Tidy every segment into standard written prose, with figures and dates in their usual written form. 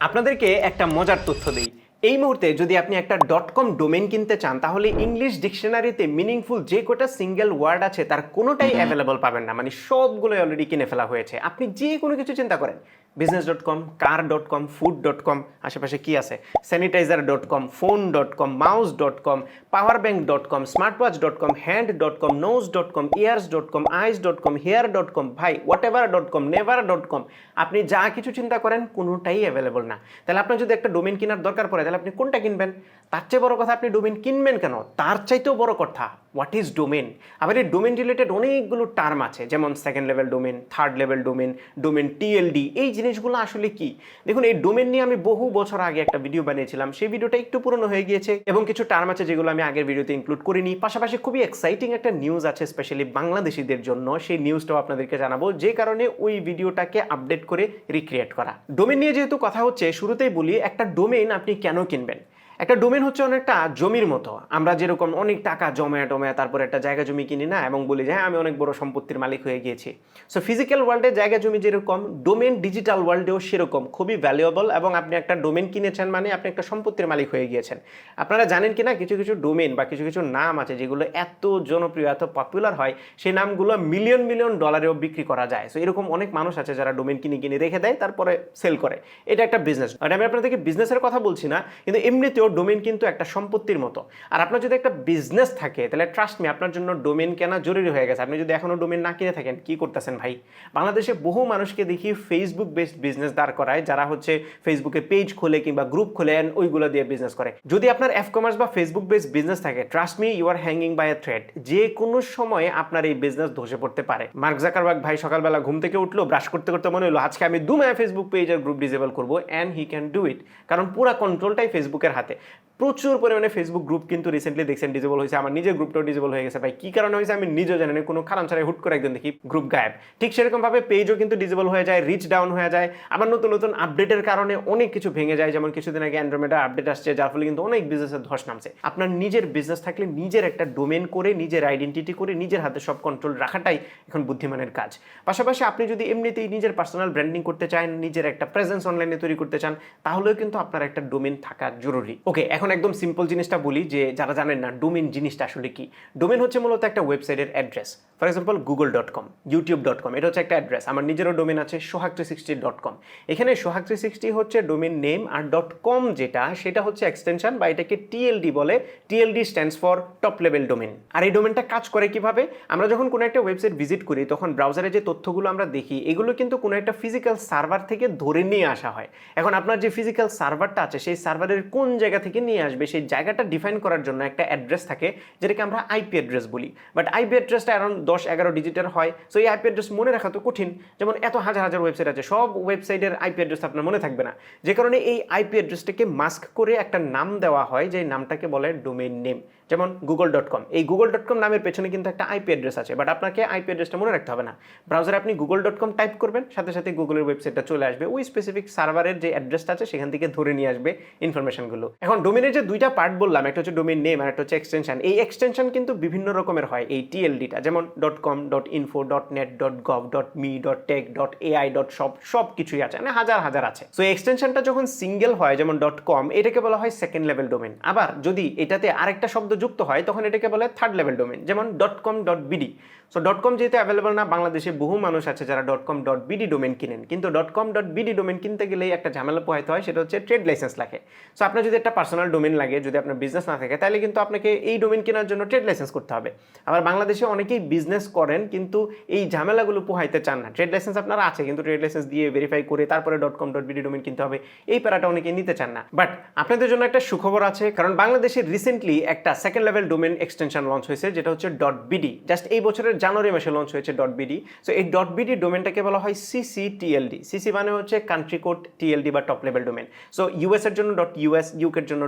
আপনাদেরকে একটা মজার তথ্য দেই। এই মুহূর্তে যদি আপনি একটা .com ডোমেইন কিনতে চান তাহলে ইংলিশ ডিকশনারিতে মিনিংফুল যে কটা সিঙ্গেল ওয়ার্ড আছে তার কোনোটাই অ্যাভেলেবল পাবেন না। মানে সবগুলোই অলরেডি কিনে ফেলা হয়েছে। আপনি যে কোনো কিছু চিন্তা করেন, business.com, car.com, food.com, আশেপাশে কি আছে, sanitizer.com, phone.com, mouse.com, powerbank.com, smartwatch.com, hand.com, nose.com, ears.com, eyes.com, hair.com, ভাই whatever.com, never.com, আপনি যা কিছু চিন্তা করেন কোনোটাই অ্যাভেলেবল না। তাহলে আপনার যদি একটা ডোমেইন কেনার দরকার পড়ে তাহলে আপনি কোনটা কিনবেন? তার চেয়ে বড় কথা আপনি ডোমেইন কিনবেন কেন, তার চাইতেও বড় কথা হোয়াট ইজ ডোমেইন। আবার এই ডোমেইন রিলেটেড অনেকগুলো টার্ম আছে, যেমন second level domain, third level domain, domain TLD. এই জিনিসগুলো আসলে কি? দেখুন, এই ডোমেইন নিয়ে আমি বহু বছর আগে একটা ভিডিও বানিয়েছিলাম, সেই ভিডিওটা একটু পুরনো হয়ে গিয়েছে এবং কিছু টার্ম আছে যেগুলো আমি আগের ভিডিওতে ইনক্লুড করিনি। পাশাপাশি খুবই এক্সাইটিং একটা নিউজ আছে স্পেশালি বাংলাদেশিদের জন্য, সেই নিউজটাও আপনাদেরকে জানাবো, যে কারণে ওই ভিডিওটাকে আপডেট করে রিক্রিয়েট করা। ডোমেইন নিয়ে যেহেতু কথা হচ্ছে, শুরুতেই বলি একটা ডোমেইন আপনি কেন কিনবেন। একটা ডোমেইন হচ্ছে অনেকটা জমির মতো। আমরা যেরকম অনেক টাকা জমায়া টমায়া তারপর একটা জায়গা জমি কিনি না, এবং বলি যে হ্যাঁ আমি অনেক বড় সম্পত্তির মালিক হয়ে গিয়েছি। সো ফিজিক্যাল ওয়ার্ল্ডে জায়গা জমি যেরকম, ডোমেইন ডিজিটাল ওয়ার্ল্ডেও সেরকম খুবই ভ্যালুয়েবল, এবং আপনি একটা ডোমেইন কিনেছেন মানে আপনি একটা সম্পত্তির মালিক হয়ে গিয়েছেন। আপনারা জানেন কি না, কিছু কিছু ডোমেইন বা কিছু কিছু নাম আছে যেগুলো এত জনপ্রিয়, এত পপুলার হয়, সেই নামগুলো মিলিয়ন মিলিয়ন ডলারেও বিক্রি করা যায়। সো এরকম অনেক মানুষ আছে যারা ডোমেইন কিনে কিনে রেখে দেয়, তারপরে সেল করে। এটা একটা বিজনেস। আর আমি আপনাদেরকে বিজনেসের কথা বলছি না, কিন্তু এমনিতেও ডোমেইন কিন্তু একটা সম্পত্তির মতো। আর আপনার যদি একটা বিজনেস থাকে তাহলে ট্রাস্ট মি, আপনার জন্য ডোমেইন কেনা জরুরি হয়ে গেছে। আপনি যদি এখনো ডোমেইন না কিনে থাকেন, কি করতেছেন ভাই? বাংলাদেশে বহু মানুষকে দেখি ফেসবুক বেসড বিজনেস দাঁড় করায়, যারা হচ্ছে ফেসবুকে পেজ খোলে কিংবা গ্রুপ খোলে ওইগুলো দিয়ে বিজনেস করে। যদি আপনার এফ কমার্স বা ফেসবুক বেসড বিজনেস থাকে, trust me, you are hanging by a thread. যে কোনো সময় আপনার এই বিজনেস ধসে পড়তে পারে। মার্ক জাকারবার্গ ভাই সকালবেলা ঘুম থেকে উঠলো, ব্রাশ করতে করতে মনে হলো আজকে আমি 2 মাস ফেসবুক পেজ আর গ্রুপ ডিসেবল করবো, and he can do it. কারণ পুরো কন্ট্রোলটাই ফেসবুকের হাতে। প্রচুর পরিমাণে ফেসবুক গ্রুপ কিন্তু রিসেন্টলি দেখছেন ডিসেবল হয়েছে। আমার নিজের গ্রুপটাও ডিসেবল হয়ে গেছে। ভাই কি কারণে হয়েছে আমি নিজেও জানি না, কোনো কারণ ছাড়াই হুট করে একদিন দেখি গ্রুপ গায়েব। ঠিক সেরকম ভাবে পেজও কিন্তু ডিসেবল হয়ে যায়, রিচ ডাউন হয়ে যায়। আবার নতুন নতুন আপডেটের কারণে অনেক কিছু ভেঙে যায়, যেমন কিছুদিন আগে অ্যান্ড্রয়েডের আপডেট আসছে, যার ফলে কিন্তু অনেক বিজনেসের ধস নামছে। আপনার নিজের বিজনেস থাকলে নিজের একটা ডোমেন করে, নিজের আইডেন্টিটি করে, নিজের হাতে সব কন্ট্রোল রাখাটাই এখন বুদ্ধিমানের কাজ। পাশাপাশি আপনি যদি এমনিতেই নিজের পার্সোনাল ব্র্যান্ডিং করতে চান, নিজের একটা প্রেজেন্স অনলাইনে তৈরি করতে চান, তাহলেও কিন্তু আপনার একটা ডোমেন থাকা জরুরি। ওকে, এখন একদম সিম্পল জিনিসটা বলি, যে যারা জানেন না ডোমেন জিনিসটা আসলে কি। ডোমেন হচ্ছে মূলত একটা ওয়েবসাইটের address. For example google.com, youtube.com, এটা হচ্ছে একটা অ্যাড্রেস। আমার নিজেরও ডোমেন আছে sohag360.com। এখানে sohag360 হচ্ছে ডোমেন নেম, আর .com যেটা, সেটা হচ্ছে এক্সটেনশন, বা এটাকে টিএলডি বলে। TLD stands for top level domain. আর এই ডোমেনটা কাজ করে কিভাবে? আমরা যখন কোনো একটা ওয়েবসাইট ভিজিট করি তখন ব্রাউজারে যে তথ্যগুলো আমরা দেখি, এগুলো কিন্তু কোনো একটা ফিজিক্যাল সার্ভার থেকে ধরে নিয়ে আসা হয়। এখন আপনার যে ফিজিক্যাল সার্ভারটা আছে, সেই সার্ভারের কোন জায়গা থেকে নিয়ে আসবে সেই জায়গাটা ডিফাইন করার জন্য একটা অ্যাড্রেস থাকে, যেটাকে আমরা আইপি অ্যাড্রেস বলি। বাট আইপি অ্যাড্রেসটা অ্যারাউন্ড 10-11 ডিজিটের হয়। সো এই আইপি অ্যাড্রেস মনে রাখা তো কঠিন। যেমন এত হাজার হাজার ওয়েবসাইট আছে, সব ওয়েবসাইটের আইপি অ্যাড্রেস আপনার মনে থাকবে না। যে কারণে এই আইপি অ্যাড্রেসটাকে মাস্ক করে একটা নাম দেওয়া হয়, যে নামটাকে বলে ডোমেইন নেম। যেমন google.com, এই google.com নামের পেছনে কিন্তু একটা আইপি অ্যাড্রেস আছে, বাট আপনাকে আইপি অ্যাড্রেসটা মনে রাখতে হবে না। ব্রাউজারে আপনি google.com টাইপ করবেন, সাথে সাথে গুগলের ওয়েবসাইটটা চলে আসবে, ওই স্পেসিফিক সার্ভারের যে অ্যাড্রেসটা আছে সেখান থেকে ধরে নিয়ে আসবে ইনফরমেশনগুলো। এখন ডোমেনের যে দুইটা পার্ট বললাম, একটা হচ্ছে ডোমেইন নেম আর একটা হচ্ছে এক্সটেনশন। এই এক্সটেনশন কিন্তু বিভিন্ন রকমের হয়, এই টিএলডিটা, যেমন .com, .info, .net, .gov, .me, .tech, .ai, .shop, সব কিছুই আছে, মানে হাজার হাজার আছে। সো এক্সটেনশনটা যখন সিঙ্গেল হয়, যেমন .com, এটাকে বলা হয় সেকেন্ড লেভেল ডোমেন। আবার যদি এটাতে আরেকটা শব্দ যুক্ত হয় তখন এটাকে বলে থার্ড লেভেল ডোমেন, যেমন .com, .bd। সো .com যেহেতু অ্যাভেলেবল না, বাংলাদেশে বহু মানুষ আছে যারা .com, .bd ডোমেন কিনেন, কিন্তু .com, .bd ডোমেন কিনতে গেলেই একটা ঝামেলা পোহাইতে হয়, সেটা হচ্ছে ট্রেড লাইসেন্স লাগে। সো আপনার যদি একটা পার্সোনাল ডোমেন লাগে, যদি আপনার বিজনেস না থাকে, তাহলে কিন্তু আপনাকে এই ডোমেন কেনার জন্য ট্রেড লাইসেন্স করতে হবে। আবার বাংলাদেশে অনেকেই বিজনেস করেন কিন্তু এই ঝামেলাগুলো পোহাইতে চান না। ট্রেড লাইসেন্স আপনার আছে, কিন্তু ট্রেড লাইসেন্স দিয়ে ভেরিফাই করে তারপরে .com, .bd ডোমেন কিনতে হবে, এই প্যারাটা অনেকেই নিতে চান না। বাট আপনাদের জন্য একটা সুখবর আছে, কারণ বাংলাদেশে রিসেন্টলি একটা second level domain extension launch হয়েছে, যেটা হচ্ছে .bd। জাস্ট এই বছরের জানুয়ারি মাসে লঞ্চ হয়েছে .bd। সো এই .bd ডোমেনটাকে বলা হয় CCTLD। সিসি মানে হচ্ছে কান্ট্রি কোড, টিএলডি বা top level domain. So US এর জন্য .us, ইউকে এর জন্য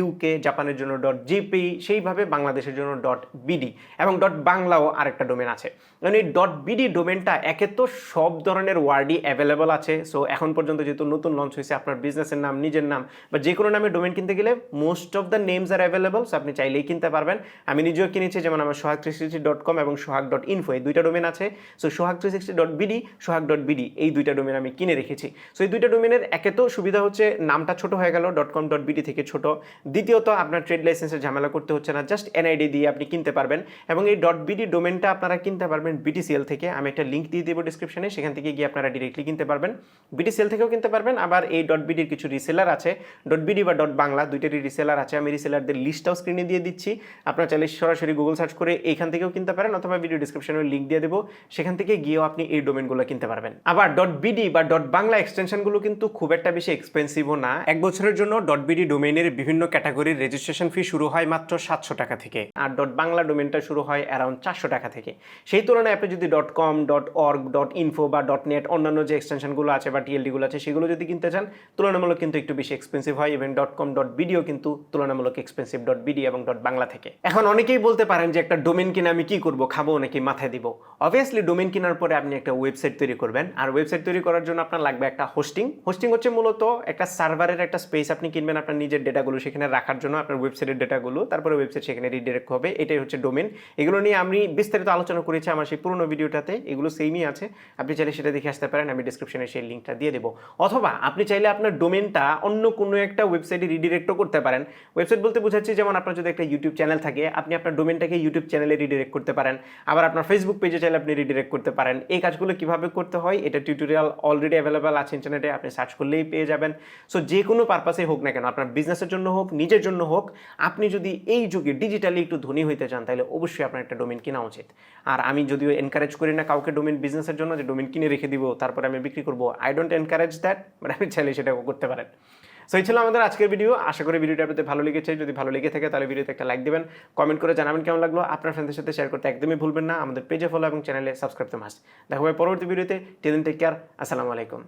.uk, জাপানের জন্য .gp, সেইভাবে বাংলাদেশের জন্য .bd এবং .বাংলাও আরেকটা ডোমেন আছে। কারণ এই .bd ডোমেনটা একে তো সব ধরনের ওয়ার্ডই অ্যাভেলেবল আছে। সো এখন পর্যন্ত যেহেতু নতুন লঞ্চ হয়েছে, আপনার বিজনেসের নাম, নিজের নাম বা যে কোনো নামে ডোমেন কিনতে গেলে most of the names R available. So আপনি চাইলেই কিনতে পারবেন। আমি নিজেও কিনেছি, যেমন আমার sohag360.com এবং sohag.info, এই দুইটা ডোমেন আছে। সো sohag360.bd, sohag.bd এই দুইটা ডোমেন আমি কিনে রেখেছি। সো এই দুইটা ডোমেনের একে তো সুবিধা হচ্ছে নামটা ছোট হয়ে গেল, .com.bd থেকে ছোট। দ্বিতীয়ত আপনার ট্রেড লাইসেন্সের ঝামেলা করতে হচ্ছে না, জাস্ট এনআইডি দিয়ে আপনি কিনতে পারবেন। এবং এই .bd ডোমেনটা আপনারা কিনতে পারবেন BTCL থেকে। আমি একটা লিঙ্ক দিয়ে দেবো ডিসক্রিপশনে, সেখান থেকে গিয়ে আপনারা ডিরেক্টলি কিনতে পারবেন। BTCL থেকেও কিনতে পারবেন। আবার এই .bd এর কিছু রিসেলার আছে, .bd বা .বাংলা দুইটারই রিসেলার আছে। আমি রিসেলারদের লিস্টটাও স্ক্রিনে দিয়ে দিচ্ছি। আপনারা চাইলে সরাসরি গুগল সার্চ করে এইখান থেকেও কিনতে পারেন, অথবা ভিডিও ডিসক্রিপশনে লিঙ্ক দিয়ে দেবো, সেখান থেকে গিয়েও আপনি এই ডোমেনগুলো কিনতে পারবেন। আবার .bd বা .বাংলা এক্সটেনশনগুলো কিন্তু খুব একটা বেশি এক্সপেন্সিভও না। এক বছরের জন্য .bd ডোমেনের বিভিন্ন ক্যাটাগরির রেজিস্ট্রেশন ফি শুরু হয় মাত্র 700 টাকা থেকে, আর বাংলা ডোমেনটা শুরু হয় অ্যারাউন্ড 400 টাকা থেকে। সেই তুলনায় আপনি যদি .com, .org, .info বা .net অন্যান্য যে এক্সটেনশনগুলো আছে বা TLD-গুলো আছে সেগুলো যদি কিনতে চান, তুলনামূলক কিন্তু একটু বেশি এক্সপেন্সিভ হয়। ইভেন .com, .bd-ও কিন্তু তুলনামূলক এক্সপেন্সিভ .bd এবং .বাংলা থেকে। এখন অনেকেই বলতে পারেন যে একটা ডোমেন কিনে আমি কি করব, খাবো নাকি মাথায় দিব? অবভিয়াসলি ডোমেন কেনার পরে আপনি একটা ওয়েবসাইট তৈরি করবেন, আর ওয়েবসাইট তৈরি করার জন্য আপনার লাগবে একটা হোস্টিং। হোস্টিং হচ্ছে মূলত একটা সার্ভারের একটা স্পেস আপনি কিনবেন আপনার নিজের ডেটাগুলো সেখানে রাখার জন্য, আপনার ওয়েবসাইটের ডেটাগুলো, তারপরে ওয়েবসাইট সেখানে রিডাইরেক্ট হবে। এটাই হচ্ছে ডোমেন। এগুলো নিয়ে আমি বিস্তারিত আলোচনা করেছি আমার সেই পুরনো ভিডিওটাতে, এগুলো সেমই আছে, আপনি চাইলে সেটা দেখে আসতে পারেন। আমি ডিসক্রিপশনে সেই লিঙ্কটা দিয়ে দেবো। অথবা আপনি চাইলে আপনার ডোমেনটা অন্য কোনো একটা ওয়েবসাইটে রিডিরেক্টও করতে পারেন। ওয়েবসাইট বলতে বোঝাচ্ছি, যেমন আপনার যদি একটা ইউটিউব চ্যানেল থাকে, আপনি আপনার ডোমেনটাকে ইউটিউব চ্যানেলে রিডিরেক্ট করতে পারেন। আবার আপনার ফেসবুক পেজে চাইলে আপনি রিডিরেক্ট করতে পারেন। এই কাজগুলো কিভাবে করতে হয় এটা টিউটোরিয়াল অলরেডি অ্যাভেলেবল আছে ইন্টারনেটে, আপনি সার্চ করলেই পেয়ে যাবেন। সো যে কোনো পারপাসে হোক না কেন, আপনার বিজনেসের জন্য হোক, নিজের জন্য হোক, আপনি যদি এই যুগে ডিজিটালি একটু ধনী হইতে চান, তাহলে অবশ্যই আপনার একটা ডোমেন কেনা উচিত। আর আমি যদিও এনকারেজ করি না কাউকে ডোমেন বিজনেসের জন্য যে ডোমেন কিনে রেখে দিব তারপরে আমি বিক্রি করবো, I don't encourage that, but আপনি চাইলে সেটাও করতে পারেন। সো এই ছিল আমাদের আজকের ভিডিও। আশা করি ভিডিওটা আপনাদের ভালো লেগেছে। যদি ভালো লেগে থাকে তাহলে ভিডিওতে একটা লাইক দেবেন, কমেন্ট করে জানাবেন কেমন লাগলো। আপনার ফ্রেন্ডদের সাথে শেয়ার করতে একদমই ভুলবেন না। আমাদের পেজে ফলো এবং চ্যানেলে সাবস্ক্রাইব করতে মাস্ট। দেখা হবে পরবর্তী ভিডিওতে। Till then take care. আসসালামু আলাইকুম।